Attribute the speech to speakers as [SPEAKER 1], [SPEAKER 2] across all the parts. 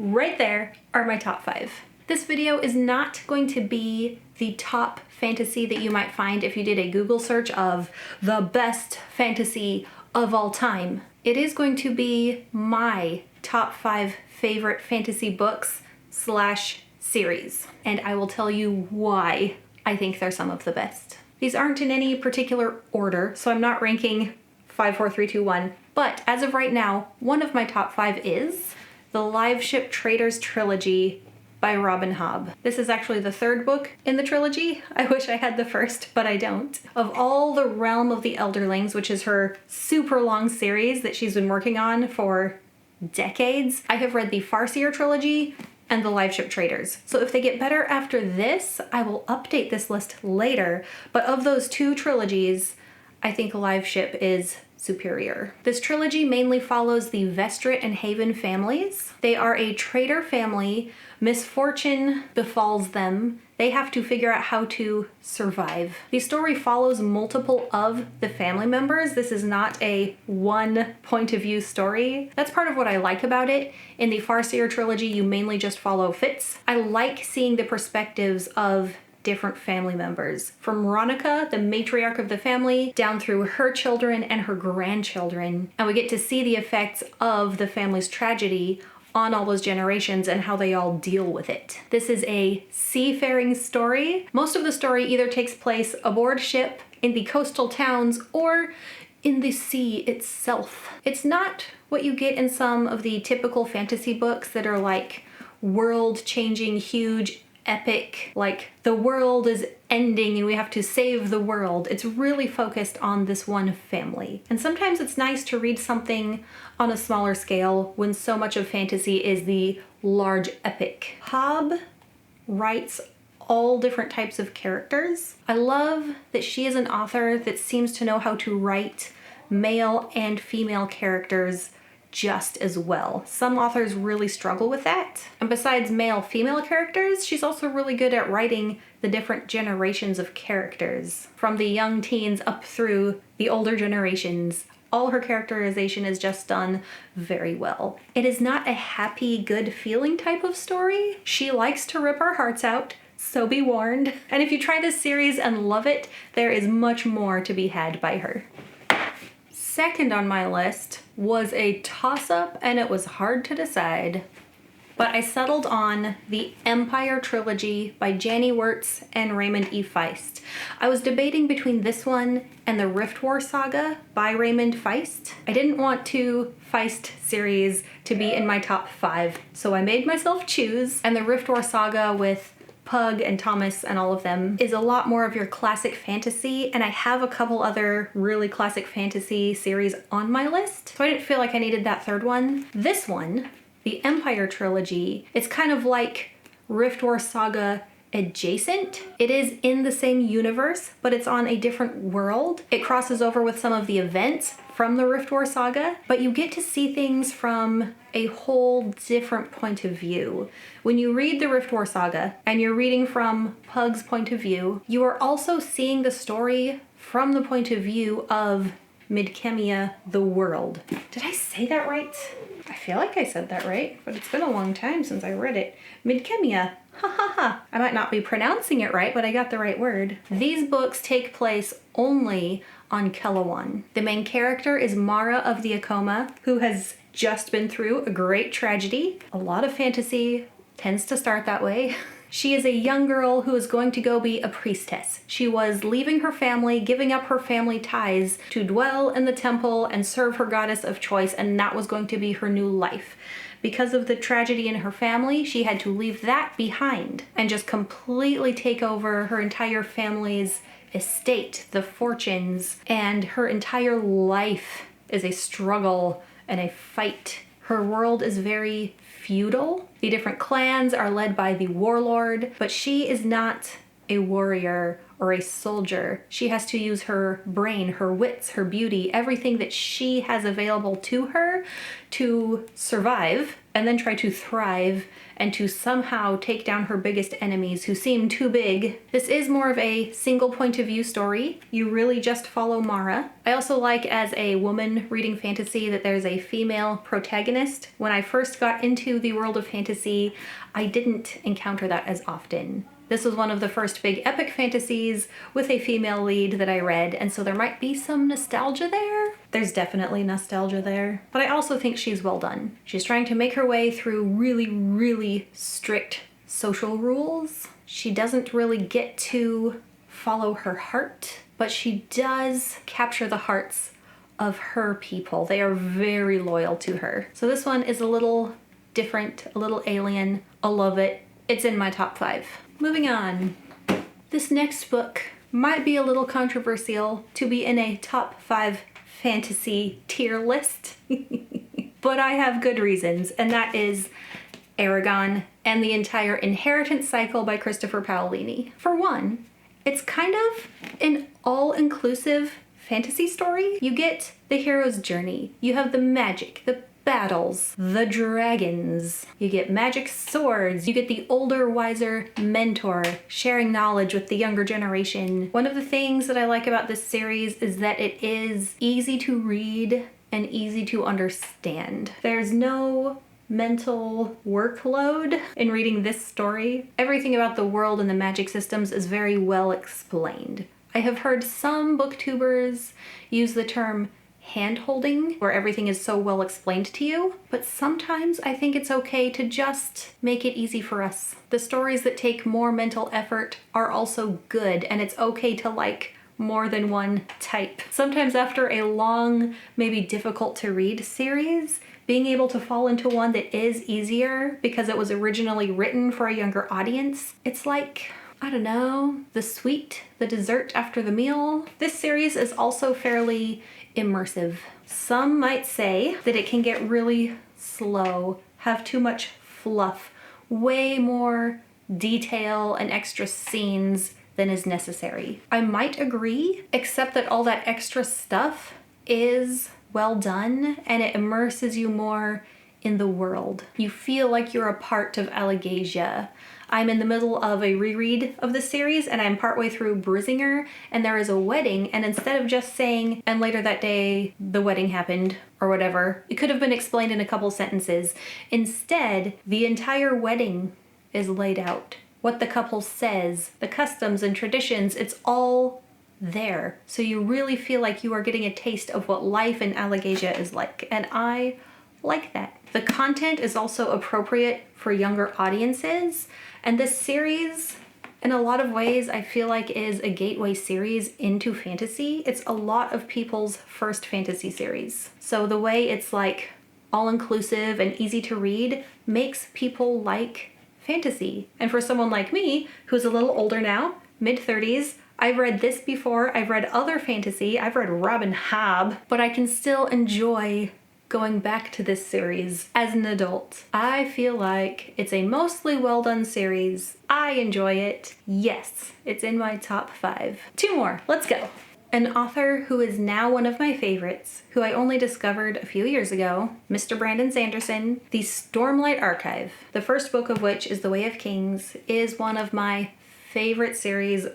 [SPEAKER 1] right there are my top 5. This video is not going to be the top fantasy that you might find if you did a Google search of the best fantasy of all time. It is going to be my top 5 favorite fantasy books / series, and I will tell you why I think they're some of the best. These aren't in any particular order, so I'm not ranking 5, 4, 3, 2, 1, but as of right now, one of my top 5 is the Liv Ship Trilogy by Robin Hobb. This is actually the 3rd book in the trilogy. I wish I had the 1st, but I don't. Of all the Realm of the Elderlings, which is her super long series that she's been working on for decades, I have read the Farseer Trilogy and the Liv Ship Traders. So if they get better after this, I will update this list later, but of those 2 trilogies, I think Liv Ship is superior. This trilogy mainly follows the Vestrit and Haven families. They are a trader family. Misfortune befalls them. They have to figure out how to survive. The story follows multiple of the family members. This is not a one point of view story. That's part of what I like about it. In the Farseer trilogy, you mainly just follow Fitz. I like seeing the perspectives of different family members. From Ronica, the matriarch of the family, down through her children and her grandchildren. And we get to see the effects of the family's tragedy on all those generations and how they all deal with it. This is a seafaring story. Most of the story either takes place aboard ship, in the coastal towns, or in the sea itself. It's not what you get in some of the typical fantasy books that are like world-changing, huge, epic, like the world is ending and we have to save the world. It's really focused on this one family. And sometimes it's nice to read something on a smaller scale when so much of fantasy is the large epic. Hobb writes all different types of characters. I love that she is an author that seems to know how to write male and female characters just as well. Some authors really struggle with that. And besides male-female characters, she's also really good at writing the different generations of characters. From the young teens up through the older generations, all her characterization is just done very well. It is not a happy, good feeling type of story. She likes to rip our hearts out, so be warned. And if you try this series and love it, there is much more to be had by her. Second on my list was a toss-up and it was hard to decide, but I settled on the Empire Trilogy by Janny Wurtz and Raymond E. Feist. I was debating between this one and the Rift War Saga by Raymond Feist. I didn't want 2 Feist series to be in my top 5, so I made myself choose, and the Rift War Saga with Pug and Thomas and all of them is a lot more of your classic fantasy, and I have a couple other really classic fantasy series on my list, so I didn't feel like I needed that 3rd one. This one, the Empire Trilogy, it's kind of like Rift War Saga adjacent. It is in the same universe, but it's on a different world. It crosses over with some of the events from the Rift War Saga, but you get to see things from a whole different point of view. When you read the Rift War Saga and you're reading from Pug's point of view, you are also seeing the story from the point of view of Midkemia, the world. Did I say that right? I feel like I said that right, but it's been a long time since I read it. Midkemia. Ha ha ha. I might not be pronouncing it right, but I got the right word. These books take place only on Kelowon. The main character is Mara of the Acoma, who has just been through a great tragedy. A lot of fantasy tends to start that way. She is a young girl who is going to go be a priestess. She was leaving her family, giving up her family ties to dwell in the temple and serve her goddess of choice, and that was going to be her new life. Because of the tragedy in her family, she had to leave that behind and just completely take over her entire family's estate, the fortunes, and her entire life is a struggle and a fight. Her world is very feudal. The different clans are led by the warlord, but she is not a warrior or a soldier. She has to use her brain, her wits, her beauty, everything that she has available to her to survive and then try to thrive and to somehow take down her biggest enemies who seem too big. This is more of a single point of view story. You really just follow Mara. I also like, as a woman reading fantasy, that there's a female protagonist. When I first got into the world of fantasy, I didn't encounter that as often. This was one of the first big epic fantasies with a female lead that I read, and so there might be some nostalgia there. There's definitely nostalgia there. But I also think she's well done. She's trying to make her way through really, really strict social rules. She doesn't really get to follow her heart, but she does capture the hearts of her people. They are very loyal to her. So this one is a little different, a little alien. I love it. It's in my top 5. Moving on. This next book might be a little controversial to be in a top 5 fantasy tier list, but I have good reasons, and that is Aragon and the entire inheritance cycle by Christopher Paolini. For one, it's kind of an all-inclusive fantasy story. You get the hero's journey, you have the magic, the battles, the dragons, you get magic swords, you get the older, wiser mentor sharing knowledge with the younger generation. One of the things that I like about this series is that it is easy to read and easy to understand. There's no mental workload in reading this story. Everything about the world and the magic systems is very well explained. I have heard some booktubers use the term hand-holding, where everything is so well explained to you, but sometimes I think it's okay to just make it easy for us. The stories that take more mental effort are also good, and it's okay to like more than one type. Sometimes after a long, maybe difficult to read series, being able to fall into one that is easier because it was originally written for a younger audience, it's like, I don't know, the sweet, the dessert after the meal. This series is also fairly immersive. Some might say that it can get really slow, have too much fluff, way more detail and extra scenes than is necessary. I might agree, except that all that extra stuff is well done and it immerses you more in the world. You feel like you're a part of Allegasia. I'm in the middle of a reread of the series and I'm partway through Brizinger, and there is a wedding, and instead of just saying, and later that day the wedding happened, or whatever, it could have been explained in a couple sentences. Instead, the entire wedding is laid out. What the couple says, the customs and traditions, it's all there. So you really feel like you are getting a taste of what life in Allegasia is like, and I like that. The content is also appropriate for younger audiences, and this series, in a lot of ways, I feel like is a gateway series into fantasy. It's a lot of people's first fantasy series. So the way it's like all-inclusive and easy to read makes people like fantasy. And for someone like me, who's a little older now, mid-30s, I've read this before, I've read other fantasy, I've read Robin Hobb, but I can still enjoy going back to this series as an adult. I feel like it's a mostly well done series. I enjoy it. Yes, it's in my top 5. 2 more, let's go. An author who is now one of my favorites, who I only discovered a few years ago, Mr. Brandon Sanderson, the Stormlight Archive, the first book of which is The Way of Kings, is one of my favorite series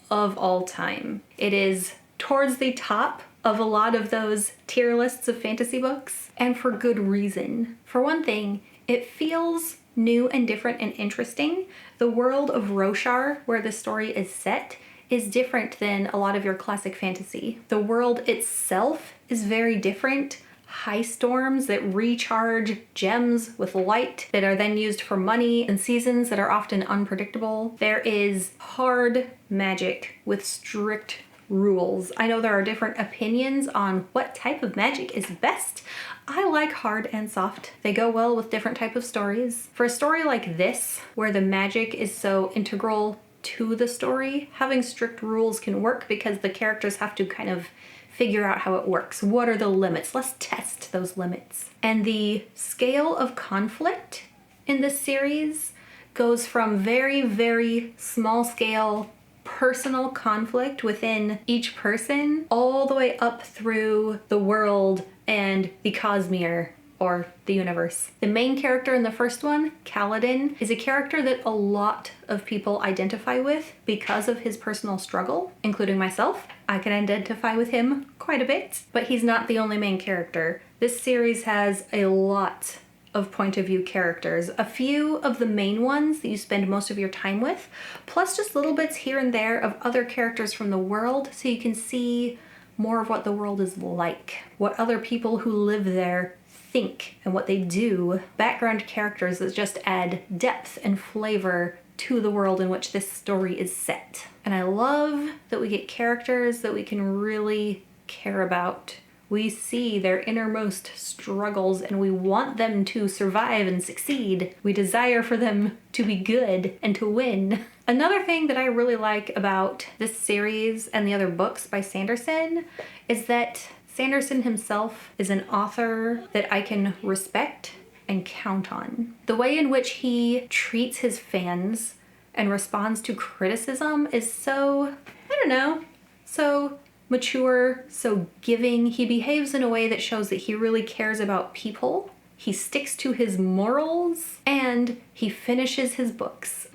[SPEAKER 1] of all time. It is towards the top of a lot of those tier lists of fantasy books, and for good reason. For one thing, it feels new and different and interesting. The world of Roshar, where the story is set, is different than a lot of your classic fantasy. The world itself is very different. High storms that recharge gems with light that are then used for money, and seasons that are often unpredictable. There is hard magic with strict rules. I know there are different opinions on what type of magic is best. I like hard and soft. They go well with different type of stories. For a story like this, where the magic is so integral to the story, having strict rules can work because the characters have to kind of figure out how it works. What are the limits? Let's test those limits. And the scale of conflict in this series goes from very, very small scale personal conflict within each person all the way up through the world and the Cosmere or the universe. The main character in the first one, Kaladin, is a character that a lot of people identify with because of his personal struggle, including myself. I can identify with him quite a bit, but he's not the only main character. This series has a lot of point of view characters, a few of the main ones that you spend most of your time with, plus just little bits here and there of other characters from the world, so you can see more of what the world is like, what other people who live there think and what they do. Background characters that just add depth and flavor to the world in which this story is set. And I love that we get characters that we can really care about. We see their innermost struggles and we want them to survive and succeed. We desire for them to be good and to win. Another thing that I really like about this series and the other books by Sanderson is that Sanderson himself is an author that I can respect and count on. The way in which he treats his fans and responds to criticism is so, I don't know, so mature, so giving. He behaves in a way that shows that he really cares about people. He sticks to his morals and he finishes his books.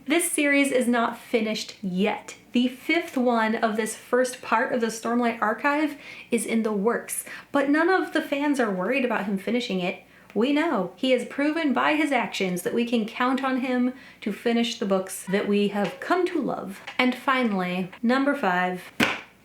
[SPEAKER 1] This series is not finished yet. The 5th one of this first part of the Stormlight Archive is in the works, but none of the fans are worried about him finishing it. We know he has proven by his actions that we can count on him to finish the books that we have come to love. And finally, number 5.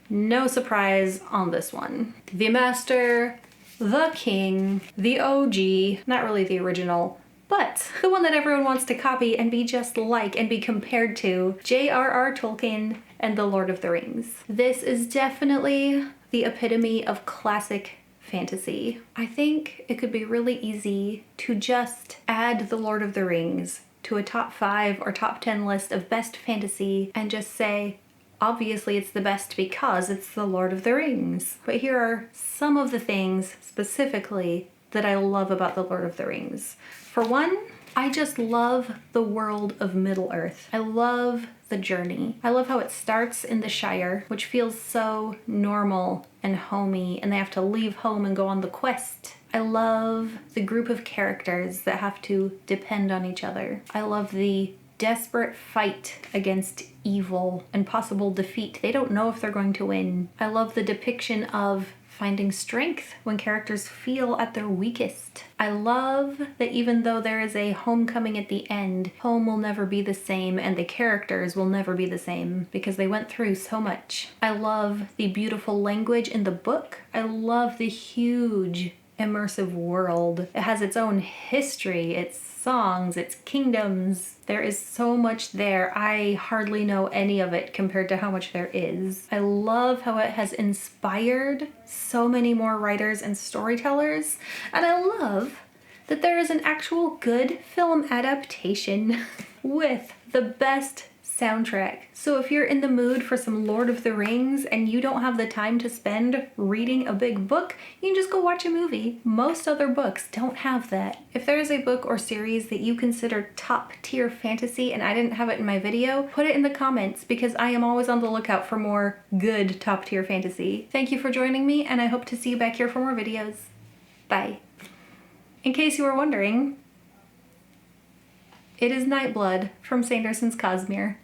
[SPEAKER 1] No surprise on this one. The Master, the King, the OG, not really the original, but the one that everyone wants to copy and be just like and be compared to, J.R.R. Tolkien and The Lord of the Rings. This is definitely the epitome of classic fantasy. I think it could be really easy to just add The Lord of the Rings to a top 5 or top 10 list of best fantasy and just say, obviously it's the best because it's The Lord of the Rings. But here are some of the things specifically that I love about The Lord of the Rings. For one, I just love the world of Middle-earth. I love the journey. I love how it starts in the Shire, which feels so normal and homey, and they have to leave home and go on the quest. I love the group of characters that have to depend on each other. I love the desperate fight against evil and possible defeat. They don't know if they're going to win. I love the depiction of finding strength when characters feel at their weakest. I love that even though there is a homecoming at the end, home will never be the same and the characters will never be the same because they went through so much. I love the beautiful language in the book. I love the huge immersive world. It has its own history, its songs, its kingdoms. There is so much there. I hardly know any of it compared to how much there is. I love how it has inspired so many more writers and storytellers, and I love that there is an actual good film adaptation with the best soundtrack. So if you're in the mood for some Lord of the Rings and you don't have the time to spend reading a big book, you can just go watch a movie. Most other books don't have that. If there is a book or series that you consider top tier fantasy and I didn't have it in my video, put it in the comments because I am always on the lookout for more good top tier fantasy. Thank you for joining me and I hope to see you back here for more videos. Bye. In case you were wondering, it is Nightblood from Sanderson's Cosmere.